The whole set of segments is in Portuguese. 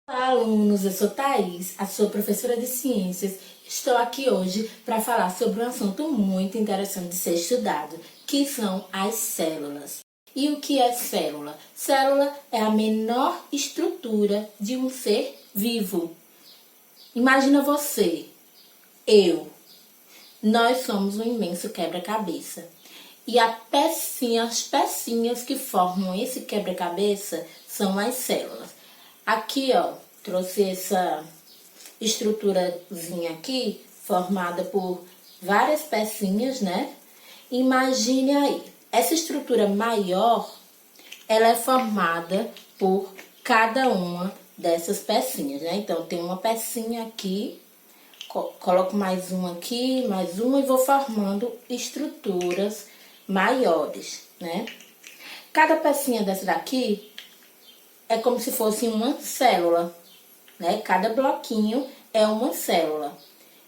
Olá, alunos! Eu sou Thaís, a sua professora de ciências. Estou aqui hoje para falar sobre um assunto muito interessante de ser estudado, que são as células. E o que é célula? Célula é a menor estrutura de um ser vivo. Imagina você, eu. Nós somos um imenso quebra-cabeça. E as pecinhas que formam esse quebra-cabeça são as células. Aqui, ó, trouxe essa estruturazinha aqui, formada por várias pecinhas, né? Imagine aí, essa estrutura maior, ela é formada por cada uma dessas pecinhas, né? Então, tem uma pecinha aqui, coloco mais uma aqui, mais uma e vou formando estruturas maiores, né? Cada pecinha dessa daqui é como se fosse uma célula, né? Cada bloquinho é uma célula.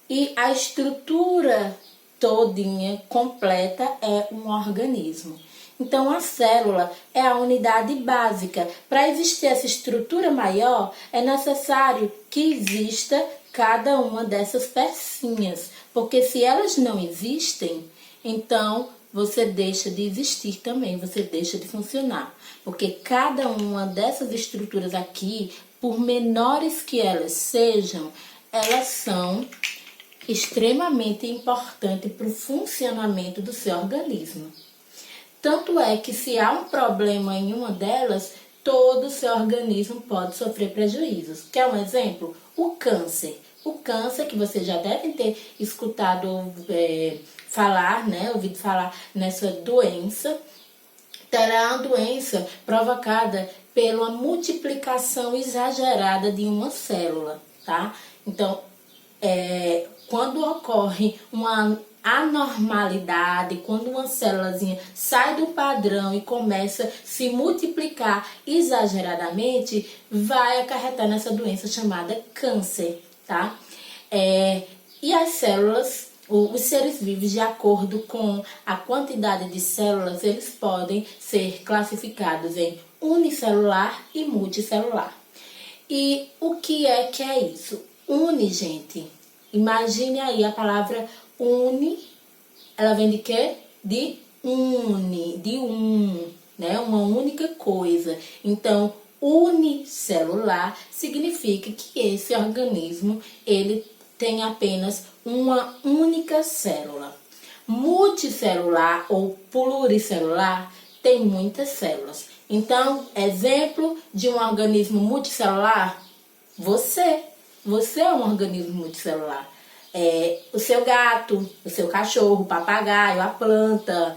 E a estrutura todinha, completa, é um organismo. Então, a célula é a unidade básica. Para existir essa estrutura maior, é necessário que exista cada uma dessas pecinhas. Porque se elas não existem, então você deixa de existir também, você deixa de funcionar. Porque cada uma dessas estruturas aqui, por menores que elas sejam, elas são extremamente importantes para o funcionamento do seu organismo. Tanto é que se há um problema em uma delas, todo o seu organismo pode sofrer prejuízos. Quer um exemplo? O câncer. O câncer, que vocês já devem ter escutado falar, né? Ouvido falar nessa doença, terá uma doença provocada pela multiplicação exagerada de uma célula, tá? Então, quando ocorre uma anormalidade, quando uma célulazinha sai do padrão e começa a se multiplicar exageradamente, vai acarretar nessa doença chamada câncer, tá? E as células, os seres vivos, de acordo com a quantidade de células, eles podem ser classificados em unicelular e multicelular. E o que é isso? Uni, gente. Imagine aí a palavra uni, ela vem de quê? De une, de né? Uma única coisa. Então, unicelular significa que esse organismo, ele tem apenas uma única célula. Multicelular ou pluricelular tem muitas células. Então, exemplo de um organismo multicelular, você é um organismo multicelular. O seu gato, o seu cachorro, o papagaio, a planta,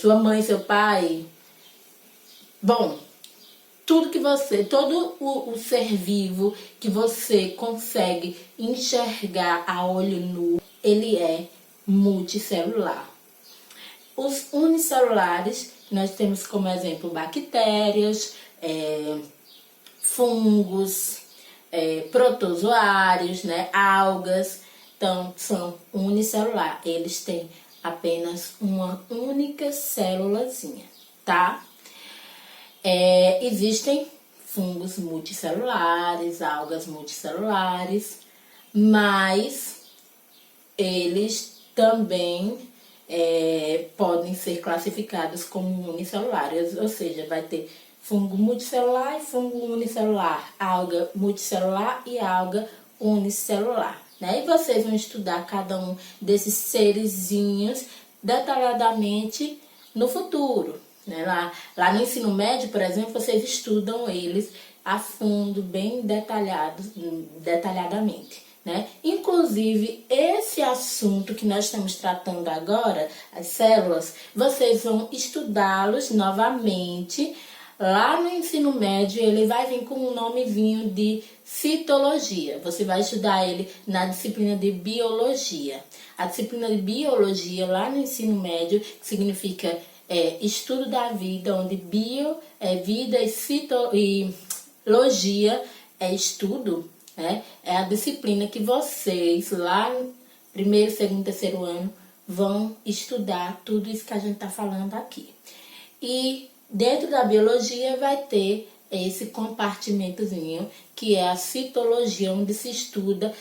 sua mãe, seu pai. Bom, todo o ser vivo que você consegue enxergar a olho nu, ele é multicelular. Os unicelulares, nós temos como exemplo bactérias, fungos, protozoários, né, algas. Então, são unicelular. Eles têm apenas uma única célulazinha, tá? Existem fungos multicelulares, algas multicelulares, mas eles também podem ser classificados como unicelulares, ou seja, vai ter fungo multicelular e fungo unicelular, alga multicelular e alga unicelular, né? E vocês vão estudar cada um desses serezinhos detalhadamente no futuro, né? Lá no ensino médio, por exemplo, vocês estudam eles a fundo, bem detalhadamente, né? Inclusive, esse assunto que nós estamos tratando agora, as células, vocês vão estudá-los novamente. Lá no ensino médio, ele vai vir com um nomezinho de citologia. Você vai estudar ele na disciplina de biologia. A disciplina de biologia, lá no ensino médio, significa estudo da vida, onde bio é vida e logia é estudo, né? É a disciplina que vocês, lá no primeiro, segundo, terceiro ano, vão estudar tudo isso que a gente está falando aqui. E dentro da biologia vai ter esse compartimentozinho que é a citologia, onde se estuda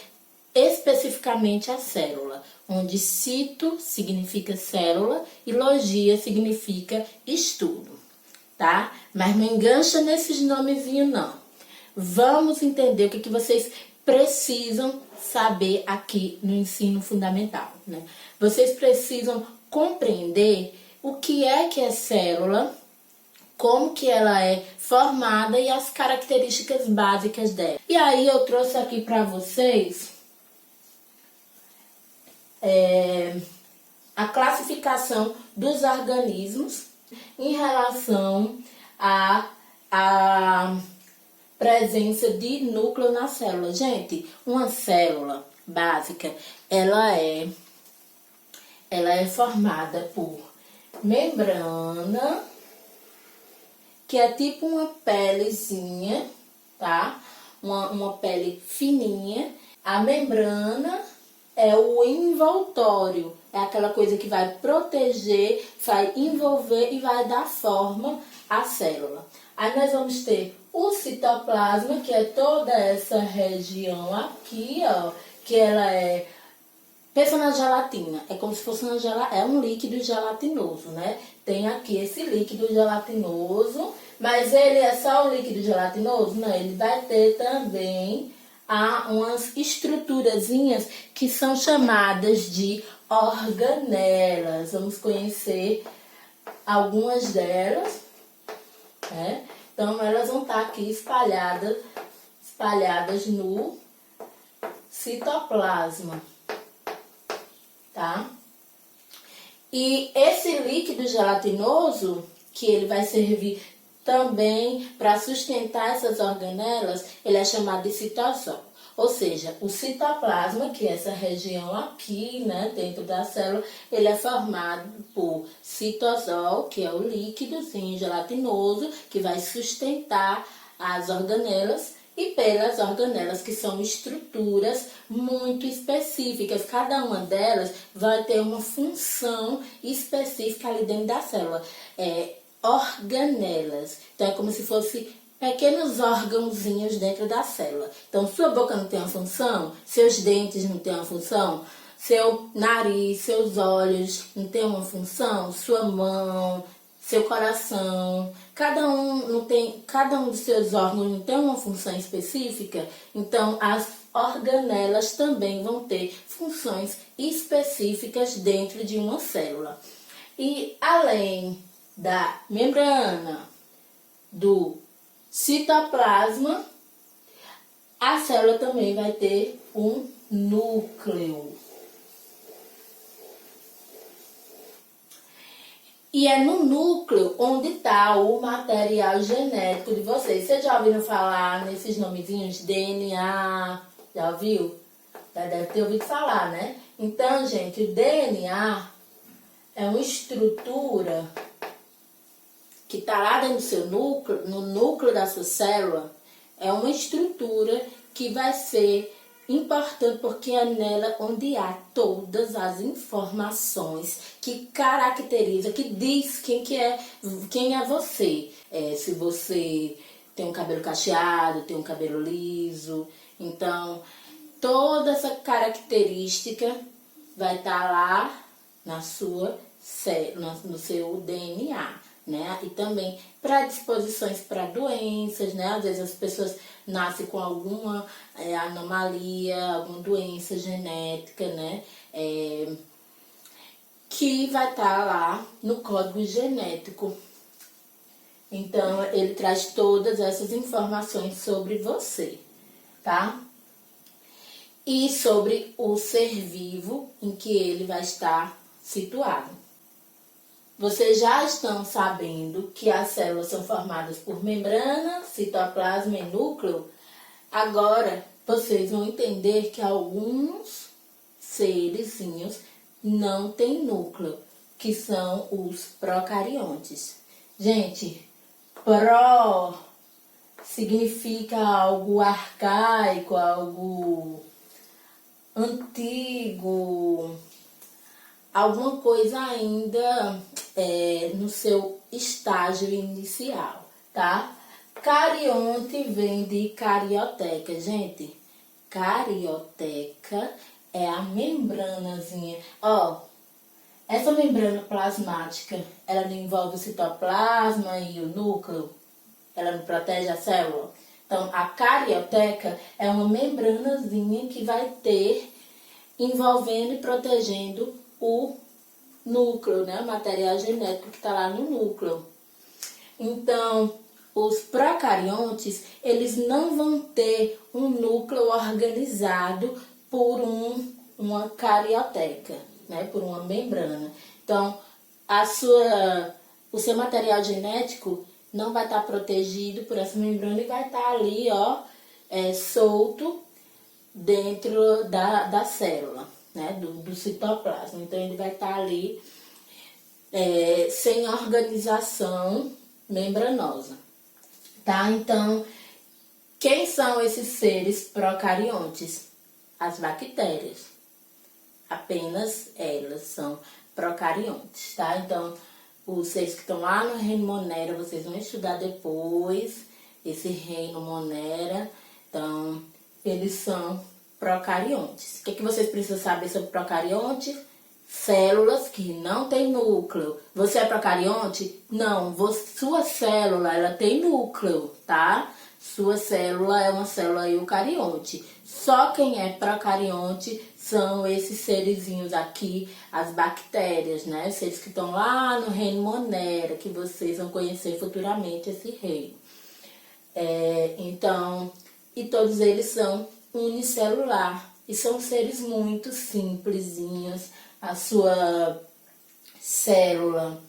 especificamente a célula, onde cito significa célula e logia significa estudo, tá? Mas não engancha nesses nomezinhos não. Vamos entender o que vocês precisam saber aqui no ensino fundamental, né? Vocês precisam compreender o que é célula, como que ela é formada e as características básicas dela. E aí eu trouxe aqui para vocês a classificação dos organismos em relação à presença de núcleo na célula. Gente, uma célula básica, ela é formada por membrana, que é tipo uma pelezinha, tá? Uma pele fininha. A membrana é o envoltório, é aquela coisa que vai proteger, vai envolver e vai dar forma à célula. Aí nós vamos ter o citoplasma, que é toda essa região aqui, ó, que ela é... Pensa na gelatina, é como se fosse é um líquido gelatinoso, né? Tem aqui esse líquido gelatinoso, mas ele é só o líquido gelatinoso? Não, ele vai ter também umas estruturazinhas que são chamadas de organelas. Vamos conhecer algumas delas, né? Então, elas vão estar aqui espalhadas no citoplasma, tá? E esse líquido gelatinoso, que ele vai servir também para sustentar essas organelas, ele é chamado de citosol. Ou seja, o citoplasma, que é essa região aqui, né, dentro da célula, ele é formado por citosol, que é o líquidozinho gelatinoso, que vai sustentar as organelas, e pelas organelas, que são estruturas muito específicas. Cada uma delas vai ter uma função específica ali dentro da célula. Organelas. Então, é como se fosse pequenos órgãozinhos dentro da célula. Então, sua boca não tem uma função, seus dentes não têm uma função, seu nariz, seus olhos não têm uma função, sua mão, seu coração, cada um dos seus órgãos não tem uma função específica. Então, as organelas também vão ter funções específicas dentro de uma célula. E além da membrana, do citoplasma, a célula também vai ter um núcleo. E é no núcleo onde está o material genético de vocês. Vocês já ouviram falar nesses nomezinhos? DNA, já ouviu? Já deve ter ouvido falar, né? Então, gente, o DNA é uma estrutura que está lá dentro do seu núcleo, no núcleo da sua célula. É uma estrutura que vai ser importante porque é nela onde há todas as informações que caracteriza, que diz quem é você. Se você tem um cabelo cacheado, tem um cabelo liso. Então, toda essa característica vai estar lá na sua célula, no seu DNA. Né? E também predisposições para doenças, né? Às vezes as pessoas nascem com alguma anomalia, alguma doença genética, né? Que vai estar lá no código genético. Então, ele traz todas essas informações sobre você, tá? E sobre o ser vivo em que ele vai estar situado. Vocês já estão sabendo que as células são formadas por membrana, citoplasma e núcleo. Agora, vocês vão entender que alguns seresinhos não têm núcleo, que são os procariontes. Gente, pró significa algo arcaico, algo antigo, alguma coisa ainda no seu estágio inicial, tá? Carionte vem de carioteca, gente. Carioteca é a membranazinha. Ó, essa membrana plasmática, ela não envolve o citoplasma e o núcleo? Ela não protege a célula? Então, a carioteca é uma membranazinha que vai ter envolvendo e protegendo o núcleo, né? O material genético que está lá no núcleo. Então, os procariontes, eles não vão ter um núcleo organizado por uma carioteca, né? Por uma membrana. Então, o seu material genético não vai estar protegido por essa membrana e vai estar ali, ó, solto dentro da célula, né? Do citoplasma. Então, ele vai estar ali sem organização membranosa, tá? Então, quem são esses seres procariontes? As bactérias. Apenas elas são procariontes, tá? Então, os seres que estão lá no reino Monera, vocês vão estudar depois esse reino Monera. Então, eles são procariontes. O que vocês precisam saber sobre procarionte? Células que não têm núcleo. Você é procarionte? Não. Sua célula, ela tem núcleo, tá? Sua célula é uma célula eucarionte. Só quem é procarionte são esses serizinhos aqui, as bactérias, né? Seres que estão lá no reino Monera, que vocês vão conhecer futuramente esse reino. Então, e todos eles são unicelular. E são seres muito simplesinhos. A sua célula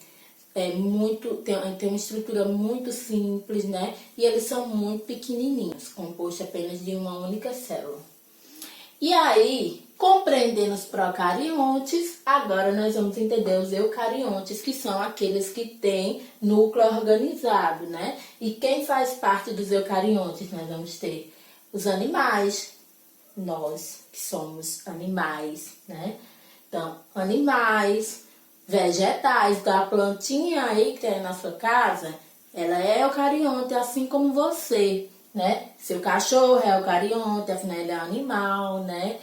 tem uma estrutura muito simples, né? E eles são muito pequenininhos, compostos apenas de uma única célula. E aí, compreendendo os procariontes, agora nós vamos entender os eucariontes, que são aqueles que têm núcleo organizado, né? E quem faz parte dos eucariontes? Nós vamos ter os animais, nós que somos animais, né? Então, animais, vegetais, da plantinha aí que tem na sua casa, ela é eucarionte, assim como você, né? Seu cachorro é eucarionte, afinal ele é um animal, né?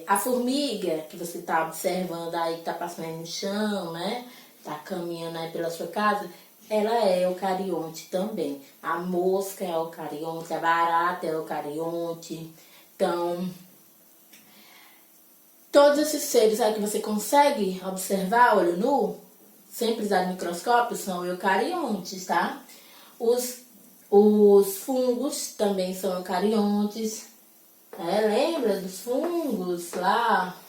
A formiga que você está observando aí, que está passando aí no chão, né? Tá caminhando aí pela sua casa, ela é eucarionte também. A mosca é eucarionte, a barata é eucarionte. Então, todos esses seres aí que você consegue observar, olho nu, sem precisar de microscópio, são eucariontes, tá? Os fungos também são eucariontes. Lembra dos fungos lá?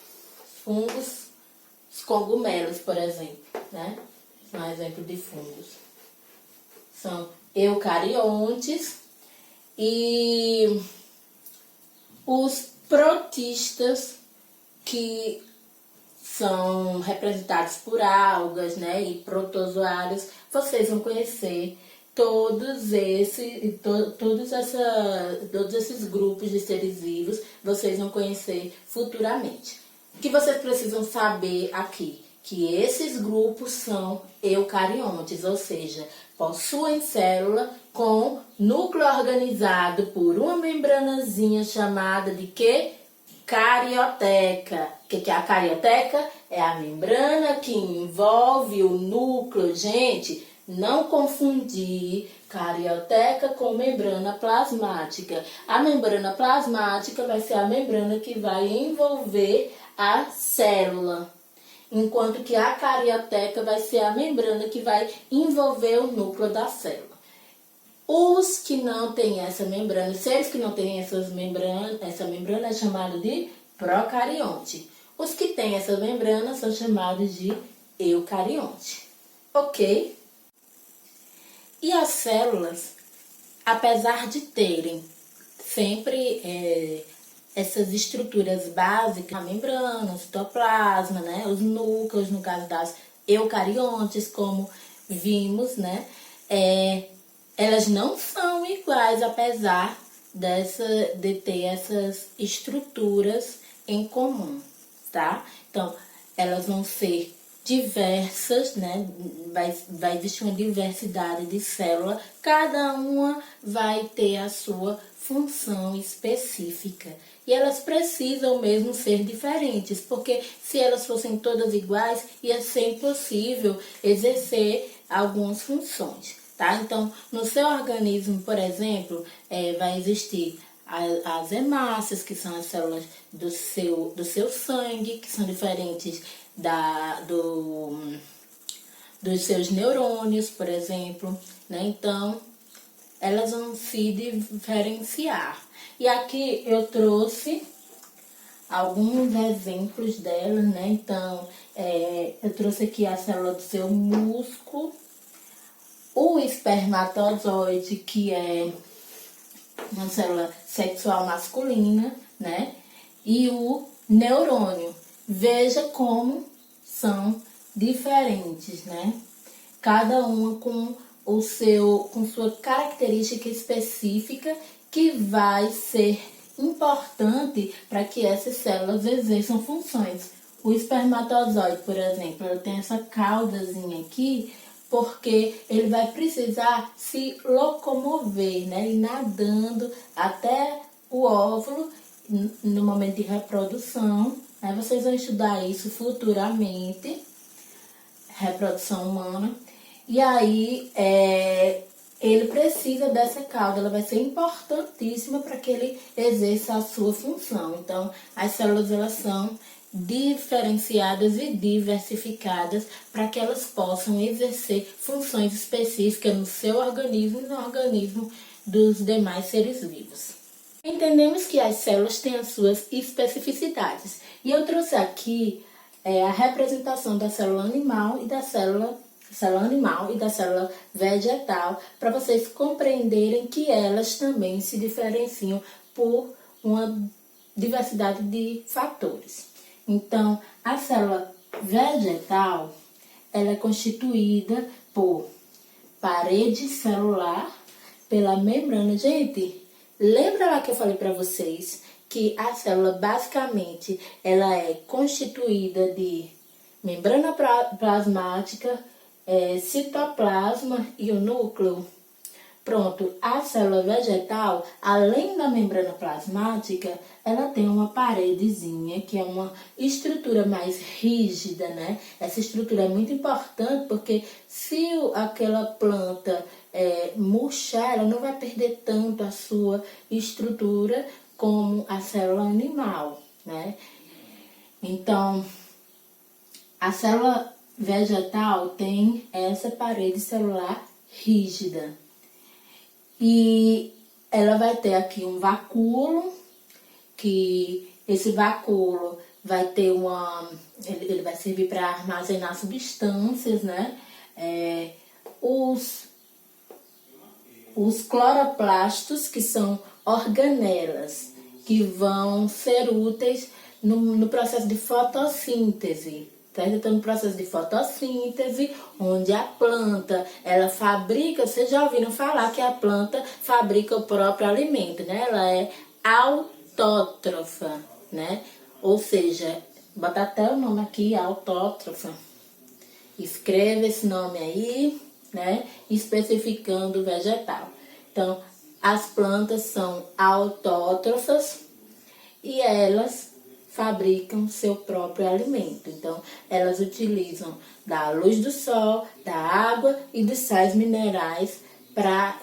Fungos, os cogumelos, por exemplo, né? Um exemplo de fungos. São eucariontes. E os protistas, que são representados por algas, né, e protozoários, vocês vão conhecer todos esses grupos de seres vivos, vocês vão conhecer futuramente. O que vocês precisam saber aqui? Que esses grupos são eucariontes, ou seja, possuem célula com núcleo organizado por uma membranazinha chamada de quê? Carioteca. O que é a carioteca? É a membrana que envolve o núcleo. Gente, não confundir carioteca com membrana plasmática. A membrana plasmática vai ser a membrana que vai envolver a célula, enquanto que a carioteca vai ser a membrana que vai envolver o núcleo da célula. Os que não têm essa membrana, seres que não têm essa membrana é chamado de procarionte. Os que têm essa membrana são chamados de eucarionte. Ok? E as células, apesar de terem sempre essas estruturas básicas, a membrana, o citoplasma, né, os núcleos, no caso das eucariontes, como vimos, né, elas não são iguais, apesar de ter essas estruturas em comum, tá? Então, elas vão ser diversas, né? Vai existir uma diversidade de células, cada uma vai ter a sua função específica. E elas precisam mesmo ser diferentes, porque se elas fossem todas iguais, ia ser impossível exercer algumas funções, tá? Então, no seu organismo, por exemplo, vai existir as hemácias, que são as células do seu sangue, que são diferentes dos seus neurônios, por exemplo, né? Então, elas vão se diferenciar. E aqui eu trouxe alguns exemplos delas, né? Então, eu trouxe aqui a célula do seu músculo, o espermatozoide, que é uma célula sexual masculina, né? E o neurônio. Veja como são diferentes, né? Cada uma com sua característica específica que vai ser importante para que essas células exerçam funções. O espermatozoide, por exemplo, ele tem essa caudazinha aqui, porque ele vai precisar se locomover, né? Ir nadando até o óvulo no momento de reprodução. Aí vocês vão estudar isso futuramente, reprodução humana. E aí, ele precisa dessa cauda, ela vai ser importantíssima para que ele exerça a sua função. Então, as células, elas são diferenciadas e diversificadas para que elas possam exercer funções específicas no seu organismo e no organismo dos demais seres vivos. Entendemos que as células têm as suas especificidades. E eu trouxe aqui a representação da célula animal e da célula vegetal, para vocês compreenderem que elas também se diferenciam por uma diversidade de fatores. Então, a célula vegetal, ela é constituída por parede celular, pela membrana. Gente, lembra lá que eu falei para vocês que a célula basicamente ela é constituída de membrana plasmática, citoplasma e o núcleo? Pronto, a célula vegetal, além da membrana plasmática, ela tem uma paredezinha, que é uma estrutura mais rígida, né? Essa estrutura é muito importante, porque se aquela planta murchar, ela não vai perder tanto a sua estrutura como a célula animal, né? Então, a célula vegetal tem essa parede celular rígida. E ela vai ter aqui um vacúolo, que esse vacúolo vai ter ele vai servir para armazenar substâncias, né? Os cloroplastos, que são organelas, que vão ser úteis no processo de fotossíntese. Então, no processo de fotossíntese, onde a planta, ela fabrica, vocês já ouviram falar que a planta fabrica o próprio alimento, né? Ela é autótrofa, né? Ou seja, bota até o nome aqui, autótrofa. Escreva esse nome aí, né? Especificando o vegetal. Então, as plantas são autótrofas e elas fabricam seu próprio alimento. Então, elas utilizam da luz do sol, da água e dos sais minerais para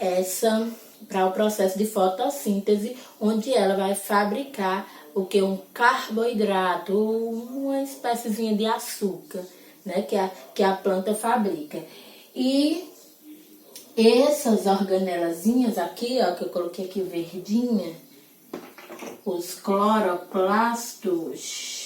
o processo de fotossíntese, onde ela vai fabricar um carboidrato, uma espéciezinha de açúcar, né, que a planta fabrica. E essas organelazinhas aqui, ó, que eu coloquei aqui verdinha, os cloroplastos,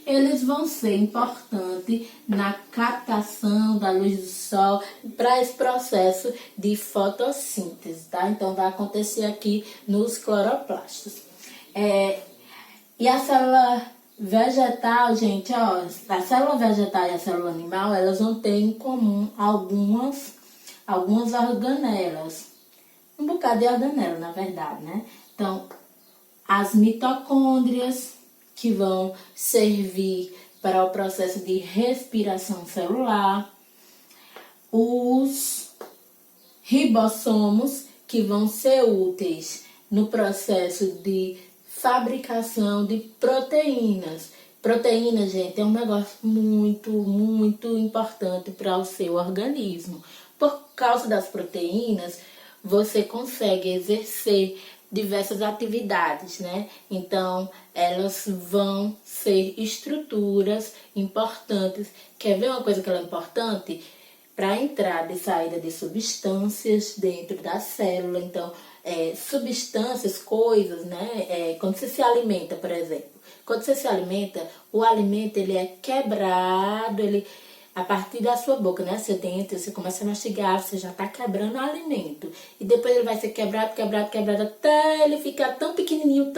eles vão ser importantes na captação da luz do sol para esse processo de fotossíntese, tá? Então, vai acontecer aqui nos cloroplastos. E a célula vegetal, gente, ó, a célula vegetal e a célula animal, elas vão ter em comum algumas organelas. Um bocado de organela, na verdade, né? Então, as mitocôndrias, que vão servir para o processo de respiração celular. Os ribossomos, que vão ser úteis no processo de fabricação de proteínas. Proteína, gente, é um negócio muito importante para o seu organismo. Por causa das proteínas, você consegue exercer diversas atividades, né? Então, elas vão ser estruturas importantes. Quer ver uma coisa que ela é importante? Para entrada e saída de substâncias dentro da célula. Então, substâncias, coisas, né? Quando você se alimenta, por exemplo. Quando você se alimenta, o alimento ele é quebrado, a partir da sua boca, né? Seu dente, você começa a mastigar, você já está quebrando o alimento. E depois ele vai ser quebrado, até ele ficar tão pequenininho,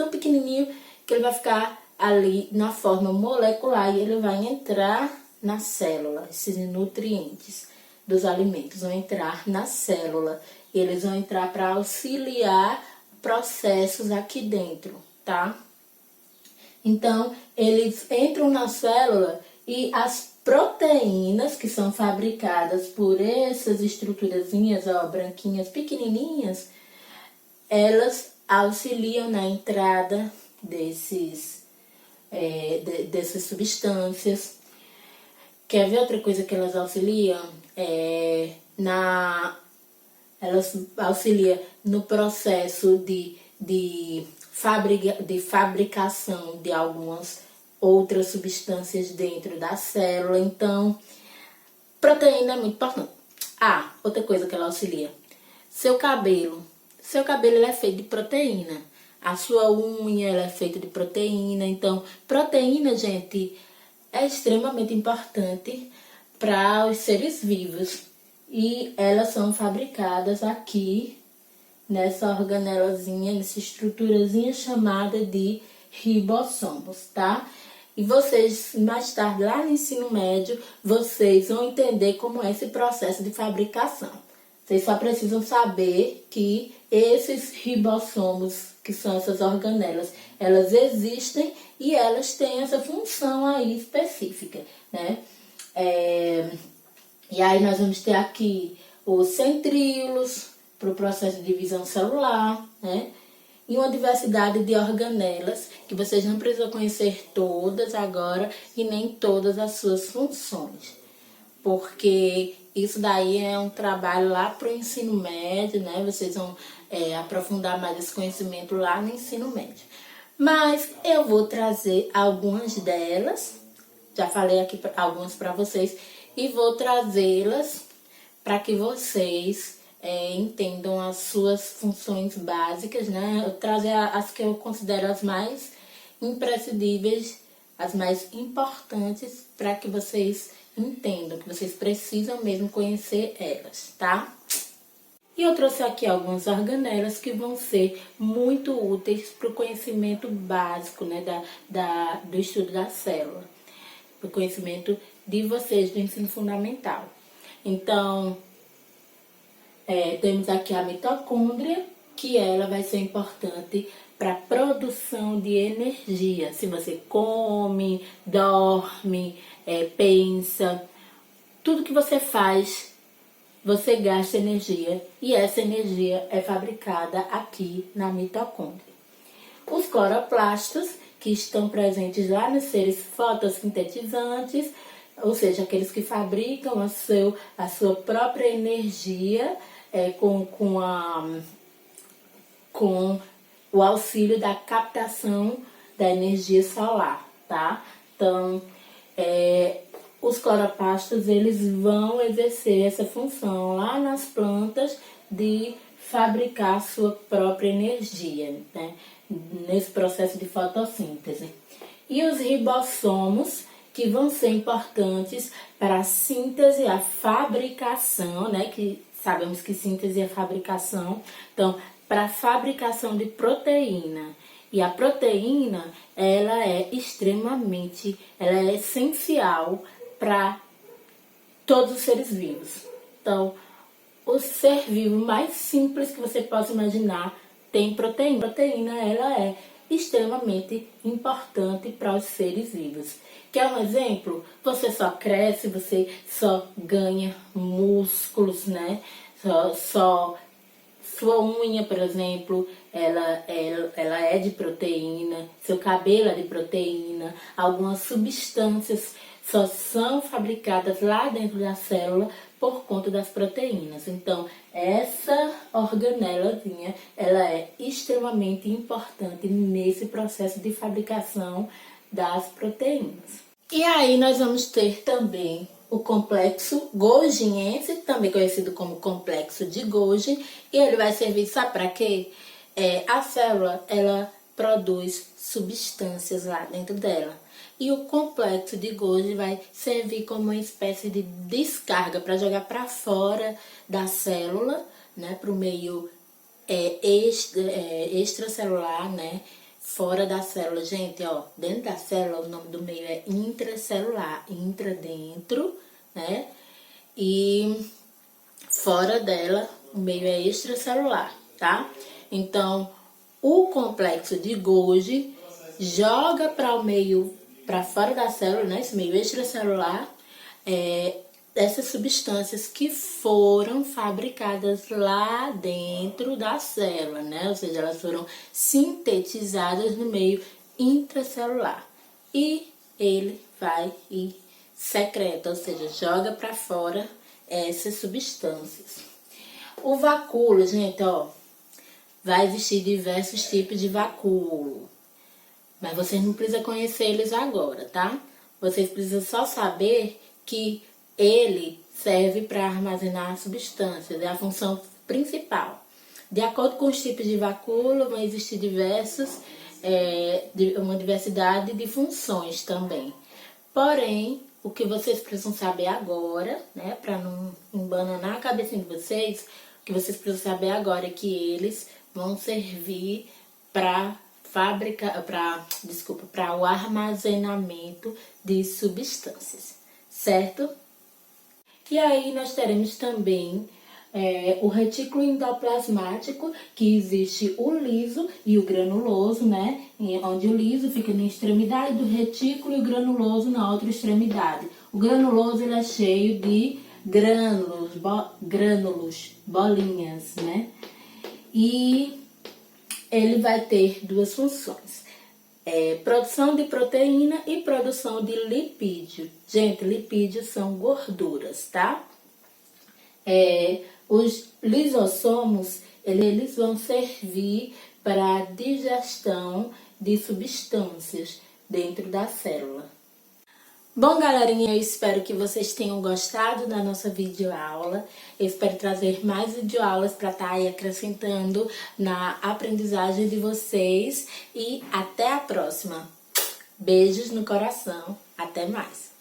que ele vai ficar ali na forma molecular e ele vai entrar na célula. Esses nutrientes dos alimentos vão entrar na célula. E eles vão entrar para auxiliar processos aqui dentro, tá? Então, eles entram na célula e as proteínas que são fabricadas por essas estruturazinhas, ó, branquinhas, pequenininhas, elas auxiliam na entrada dessas substâncias. Quer ver outra coisa que elas auxiliam? Elas auxiliam no processo de fabricação de algumas outras substâncias dentro da célula. Então, proteína é muito importante. Outra coisa que ela auxilia. Seu cabelo ele é feito de proteína. A sua unha ela é feita de proteína. Então, proteína, gente, é extremamente importante para os seres vivos. E elas são fabricadas aqui nessa organelazinha, nessa estruturazinha chamada de ribossomos, tá? E vocês, mais tarde, lá no ensino médio, vocês vão entender como é esse processo de fabricação. Vocês só precisam saber que esses ribossomos, que são essas organelas, elas existem e elas têm essa função aí específica, né? E aí nós vamos ter aqui os centríolos, para o processo de divisão celular, né? E uma diversidade de organelas, que vocês não precisam conhecer todas agora e nem todas as suas funções. Porque isso daí é um trabalho lá para o ensino médio, né? Vocês vão aprofundar mais esse conhecimento lá no ensino médio. Mas eu vou trazer algumas delas, já falei aqui algumas para vocês, e vou trazê-las para que vocês entendam as suas funções básicas, né? Eu trazer as que eu considero as mais imprescindíveis, as mais importantes, para que vocês entendam, que vocês precisam mesmo conhecer elas, tá? E eu trouxe aqui algumas organelas que vão ser muito úteis para o conhecimento básico, né, do estudo da célula, para o conhecimento de vocês do ensino fundamental. Então, temos aqui a mitocôndria, que ela vai ser importante para a produção de energia. Se você come, dorme, pensa, tudo que você faz, você gasta energia e essa energia é fabricada aqui na mitocôndria. Os cloroplastos, que estão presentes lá nos seres fotossintetizantes, ou seja, aqueles que fabricam a sua própria energia com o auxílio da captação da energia solar, tá? Então, os cloroplastos, eles vão exercer essa função lá nas plantas de fabricar a sua própria energia, né? Nesse processo de fotossíntese. E os ribossomos, que vão ser importantes para a síntese, a fabricação, né? Que sabemos que síntese é fabricação. Então, para a fabricação de proteína. E a proteína, ela é essencial para todos os seres vivos. Então, o ser vivo mais simples que você possa imaginar tem proteína. A proteína, ela é extremamente importante para os seres vivos. Quer um exemplo? Você só cresce, você só ganha músculos, né? Sua unha, por exemplo, ela é de proteína, seu cabelo é de proteína, algumas substâncias só são fabricadas lá dentro da célula por conta das proteínas. Então, essa organelazinha, ela é extremamente importante nesse processo de fabricação das proteínas. E aí nós vamos ter também o complexo golgiense, também conhecido como complexo de Golgi, e ele vai servir, sabe para quê? A célula, ela produz substâncias lá dentro dela. E o complexo de Golgi vai servir como uma espécie de descarga para jogar para fora da célula, né, para o meio extracelular, né? Fora da célula, gente, ó, dentro da célula o nome do meio é intracelular, intra dentro, né? E fora dela o meio é extracelular, tá? Então, o complexo de Golgi joga para o meio, para fora da célula, né? Esse meio extracelular, essas substâncias que foram fabricadas lá dentro da célula, né? Ou seja, elas foram sintetizadas no meio intracelular. E ele vai e secreta, ou seja, joga para fora essas substâncias. O vacúolo, gente, ó, vai existir diversos tipos de vacúolo. Mas vocês não precisam conhecer eles agora, tá? Vocês precisam só saber que ele serve para armazenar substâncias, é a função principal. De acordo com os tipos de vacúolo, vão existir uma diversidade de funções também. Porém, o que vocês precisam saber agora, né, para não embananar a cabecinha de vocês, o que vocês precisam saber agora é que eles vão servir para o armazenamento de substâncias, certo? E aí nós teremos também o retículo endoplasmático, que existe o liso e o granuloso, né? Onde o liso fica na extremidade do retículo e o granuloso na outra extremidade. O granuloso ele é cheio de grânulos, bolinhas, né? E ele vai ter duas funções. Produção de proteína e produção de lipídio. Gente, lipídios são gorduras, tá? Os lisossomos, eles vão servir para a digestão de substâncias dentro da célula. Bom, galerinha, eu espero que vocês tenham gostado da nossa videoaula. Eu espero trazer mais videoaulas para estar aí acrescentando na aprendizagem de vocês. E até a próxima. Beijos no coração. Até mais.